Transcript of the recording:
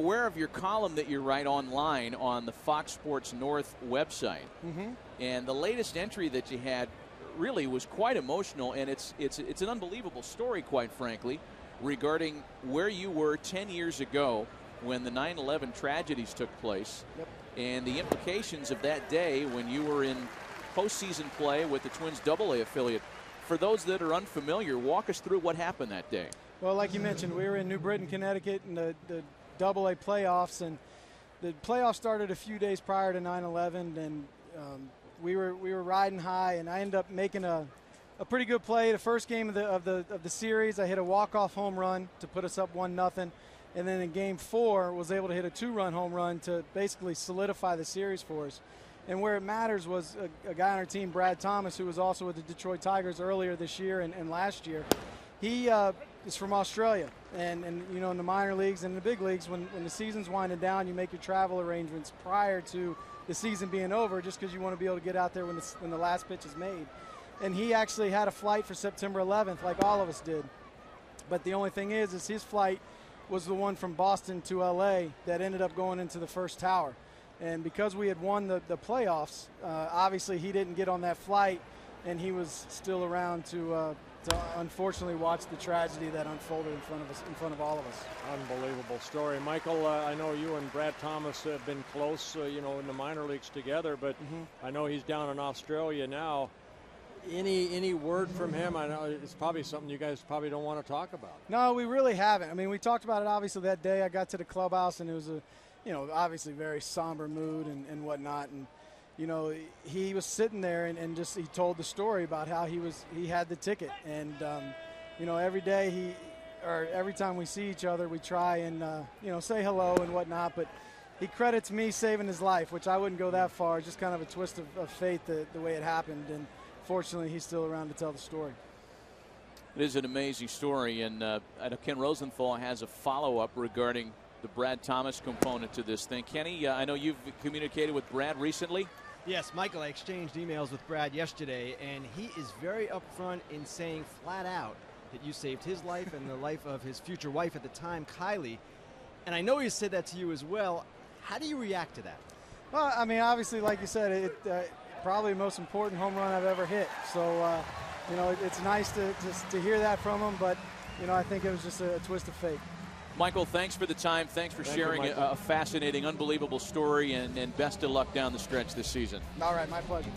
aware of your column that you write online on the Fox Sports North website. And the latest entry that you had really was quite emotional, and it's an unbelievable story, quite frankly, regarding where you were 10 years ago when the 9/11 tragedies took place, and the implications of that day when you were in postseason play with the Twins AA affiliate. For those that are unfamiliar, walk us through what happened that day. Well, like you mentioned, we were in New Britain, Connecticut, in the AA playoffs, and the playoffs started a few days prior to 9/11, and we were riding high, and I ended up making a pretty good play. The first game of the series, I hit a walk-off home run to put us up 1-0, and then in Game 4, was able to hit a 2-run home run to basically solidify the series for us. And where it matters was a guy on our team, Brad Thomas, who was also with the Detroit Tigers earlier this year and last year. He is from Australia, and in the minor leagues and the big leagues, when the season's winding down, you make your travel arrangements prior to the season being over, just because you want to be able to get out there when the last pitch is made. And he actually had a flight for September 11th, like all of us did. But the only thing is his flight was the one from Boston to LA that ended up going into the first tower. And because we had won the playoffs, obviously he didn't get on that flight, and he was still around to unfortunately watch the tragedy that unfolded in front of all of us. Unbelievable story. Michael, I know you and Brad Thomas have been close, in the minor leagues together, but I know he's down in Australia now. Any word from him? I know it's probably something you guys probably don't want to talk about. No, we really haven't. I mean, we talked about it obviously that day. I got to the clubhouse, and it was obviously very somber mood and whatnot. And, he was sitting there and just he told the story about how he had the ticket. And, every day every time we see each other, we try and, say hello and whatnot. But he credits me saving his life, which I wouldn't go that far. Just kind of a twist of fate the way it happened. And fortunately, he's still around to tell the story. It is an amazing story. And I know Ken Rosenthal has a follow-up regarding the Brad Thomas component to this thing. Kenny, I know you've communicated with Brad recently. Yes, Michael, I exchanged emails with Brad yesterday, and he is very upfront in saying flat out that you saved his life and the life of his future wife at the time, Kylie. And I know he said that to you as well. How do you react to that? Well, I mean, obviously, like you said, probably the most important home run I've ever hit. So, it's nice to hear that from him, but, I think it was just a twist of fate. Michael, thanks for the time. Thanks for sharing a fascinating, unbelievable story, and best of luck down the stretch this season. All right, my pleasure.